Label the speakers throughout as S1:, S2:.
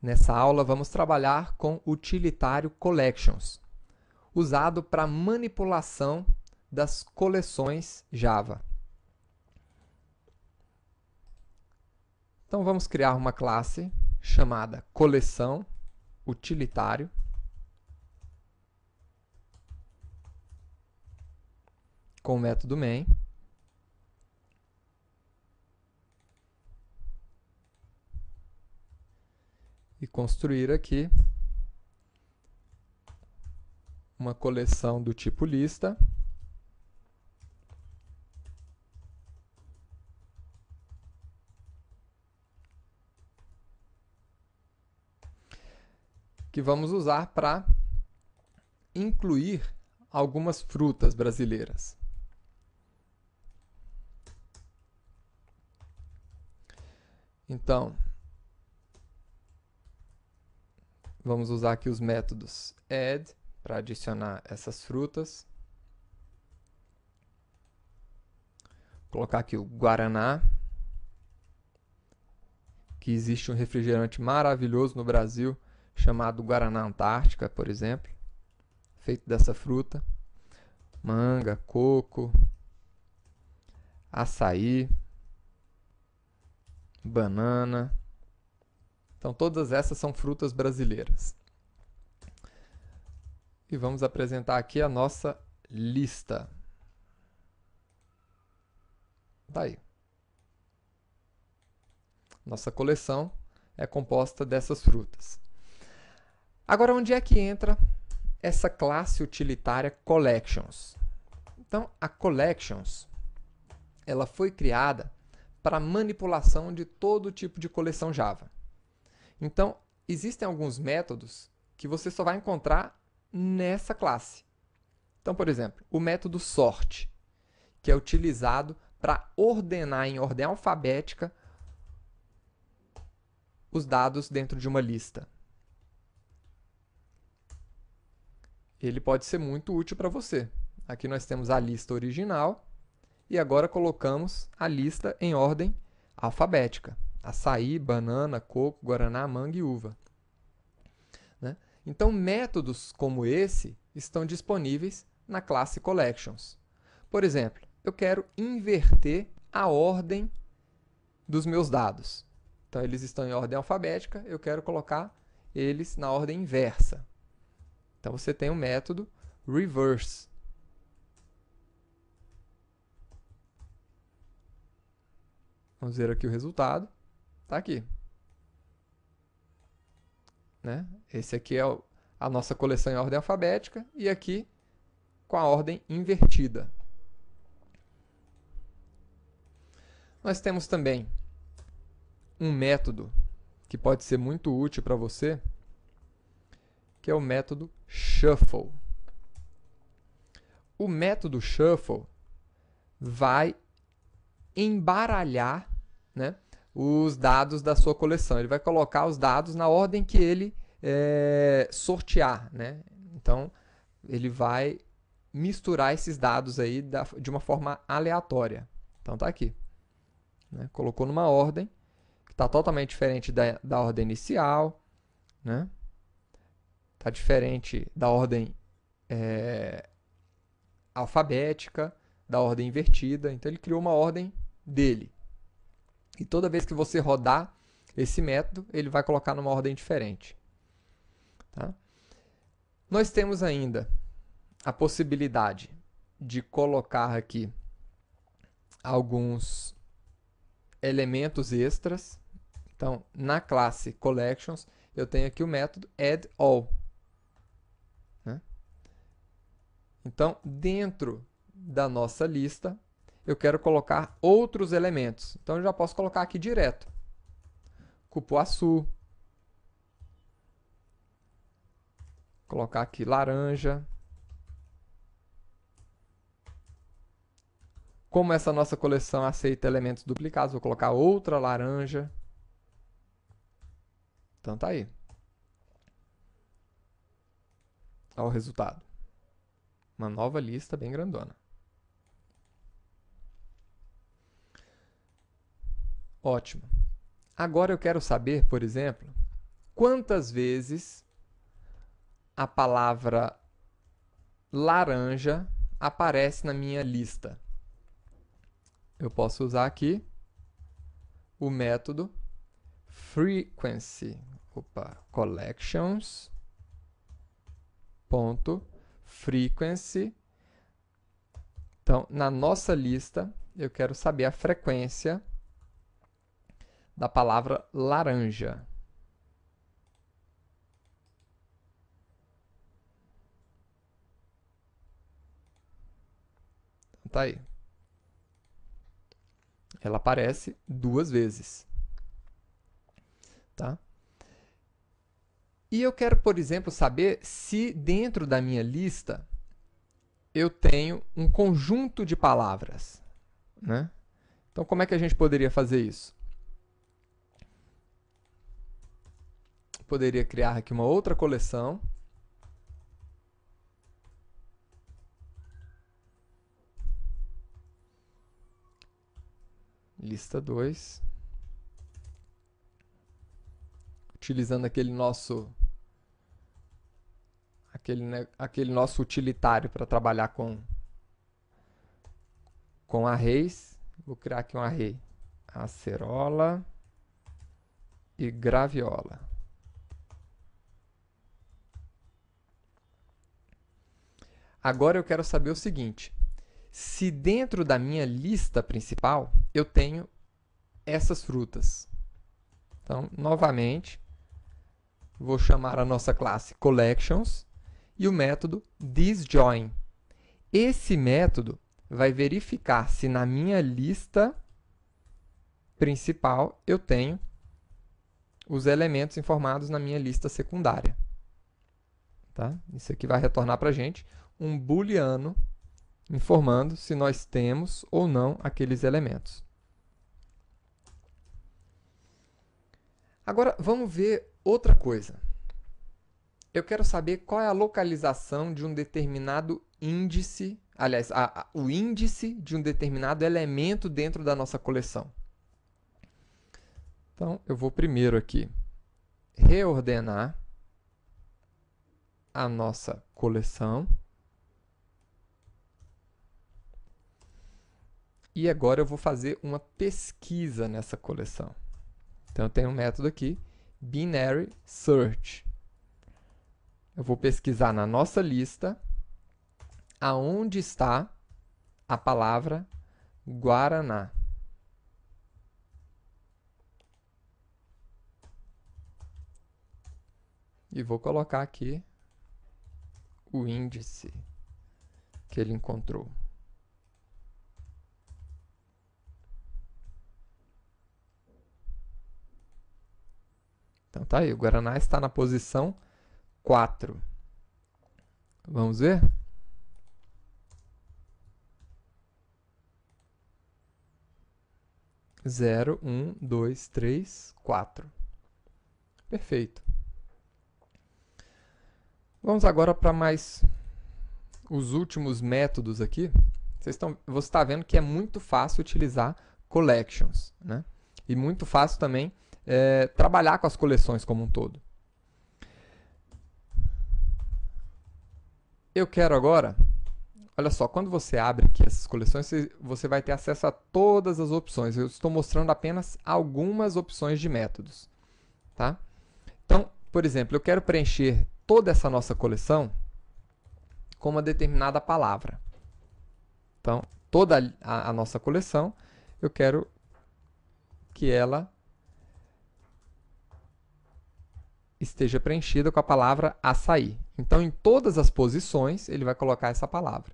S1: Nessa aula, vamos trabalhar com o utilitário collections, usado para manipulação das coleções Java. Então, vamos criar uma classe chamada coleção utilitário. Com o método main. E construir aqui uma coleção do tipo lista. Que vamos usar para incluir algumas frutas brasileiras. Então, vamos usar aqui os métodos add para adicionar essas frutas. Vou colocar aqui o Guaraná, que existe um refrigerante maravilhoso no Brasil chamado Guaraná Antártica, por exemplo, feito dessa fruta. Manga, coco, açaí, banana. Então, todas essas são frutas brasileiras. E vamos apresentar aqui a nossa lista. Daí. Nossa coleção é composta dessas frutas. Agora, onde é que entra essa classe utilitária collections? Então, a collections, ela foi criada para manipulação de todo tipo de coleção Java. Então, existem alguns métodos que você só vai encontrar nessa classe. Então, por exemplo, o método sort, que é utilizado para ordenar em ordem alfabética os dados dentro de uma lista. Ele pode ser muito útil para você. Aqui nós temos a lista original e agora colocamos a lista em ordem alfabética. Açaí, banana, coco, guaraná, manga e uva. Né? Então, métodos como esse estão disponíveis na classe collections. Por exemplo, eu quero inverter a ordem dos meus dados. Então, eles estão em ordem alfabética, eu quero colocar eles na ordem inversa. Então, você tem o método reverse. Vamos ver aqui o resultado. Está aqui. Né? Esse aqui é a nossa coleção em ordem alfabética e aqui com a ordem invertida. Nós temos também um método que pode ser muito útil para você, que é o método shuffle. O método shuffle vai embaralhar, né, os dados da sua coleção. Ele vai colocar os dados na ordem que ele sortear. Né? Então, ele vai misturar esses dados aí de uma forma aleatória. Então, está aqui. Né? Colocou numa ordem que está totalmente diferente da ordem inicial. Né? Está diferente da ordem alfabética, da ordem invertida. Então, ele criou uma ordem dele. E toda vez que você rodar esse método, ele vai colocar numa ordem diferente. Tá? Nós temos ainda a possibilidade de colocar aqui alguns elementos extras. Então, na classe collections, eu tenho aqui o método add all. Né? Então, dentro da nossa lista, eu quero colocar outros elementos. Então, eu já posso colocar aqui direto. Cupuaçu. Colocar aqui laranja. Como essa nossa coleção aceita elementos duplicados, vou colocar outra laranja. Então, tá aí. Olha o resultado. Uma nova lista bem grandona. Ótimo. Agora eu quero saber, por exemplo, quantas vezes a palavra laranja aparece na minha lista. Eu posso usar aqui o método frequency, collections.frequency. Então, na nossa lista, eu quero saber a frequência da palavra laranja. Então, tá aí. Ela aparece 2 vezes. Tá? E eu quero, por exemplo, saber se dentro da minha lista eu tenho um conjunto de palavras, né? Então, como é que a gente poderia fazer isso? Poderia criar aqui uma outra coleção. Lista 2. Utilizando aquele nosso utilitário para trabalhar com arrays. Vou criar aqui um array acerola e graviola. Agora eu quero saber o seguinte: se dentro da minha lista principal eu tenho essas frutas. Então, novamente, vou chamar a nossa classe collections e o método thisJoin. Esse método vai verificar se na minha lista principal eu tenho os elementos informados na minha lista secundária. Tá? Isso aqui vai retornar para a gente um booleano informando se nós temos ou não aqueles elementos. Agora, vamos ver outra coisa. Eu quero saber qual é a localização de um determinado índice, aliás, o índice de um determinado elemento dentro da nossa coleção. Então, eu vou primeiro aqui reordenar a nossa coleção. E agora eu vou fazer uma pesquisa nessa coleção. Então, eu tenho um método aqui, binary search. Eu vou pesquisar na nossa lista aonde está a palavra Guaraná. E vou colocar aqui o índice que ele encontrou. Então tá aí, o Guaraná está na posição 4. Vamos ver? Zero, 1, 2, 3, 4. Perfeito. Vamos agora para mais os últimos métodos aqui. Você está vendo que é muito fácil utilizar collections, né? E muito fácil também trabalhar com as coleções como um todo. Eu quero agora, olha só, quando você abre aqui essas coleções, você vai ter acesso a todas as opções. Eu estou mostrando apenas algumas opções de métodos. Tá? Então, por exemplo, eu quero preencher toda essa nossa coleção com uma determinada palavra. Então, toda a nossa coleção, eu quero que ela esteja preenchida com a palavra açaí. Então, em todas as posições, ele vai colocar essa palavra.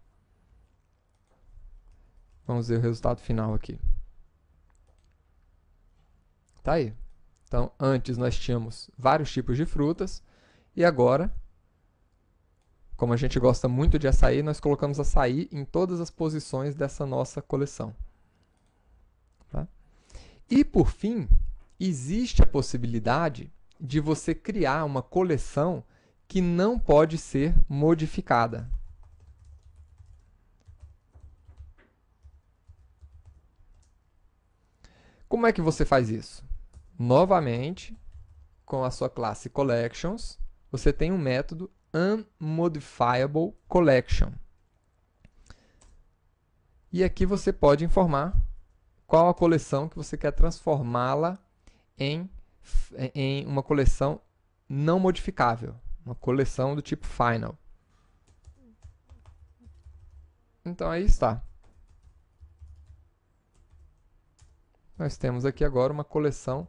S1: Vamos ver o resultado final aqui. Tá aí. Então, antes nós tínhamos vários tipos de frutas, e agora, como a gente gosta muito de açaí, nós colocamos açaí em todas as posições dessa nossa coleção. Tá? E, por fim, existe a possibilidade de você criar uma coleção que não pode ser modificada. Como é que você faz isso? Novamente, com a sua classe collections, você tem um método unmodifiable collection. E aqui você pode informar qual a coleção que você quer transformá-la em uma coleção não modificável, uma coleção do tipo final. Então aí está. Nós temos aqui agora uma coleção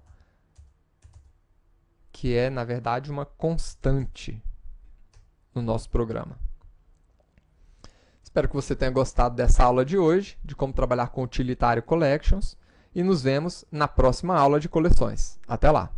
S1: que é, na verdade, uma constante no nosso programa. Espero que você tenha gostado dessa aula de hoje, de como trabalhar com Utilitary Collections, e nos vemos na próxima aula de coleções. Até lá!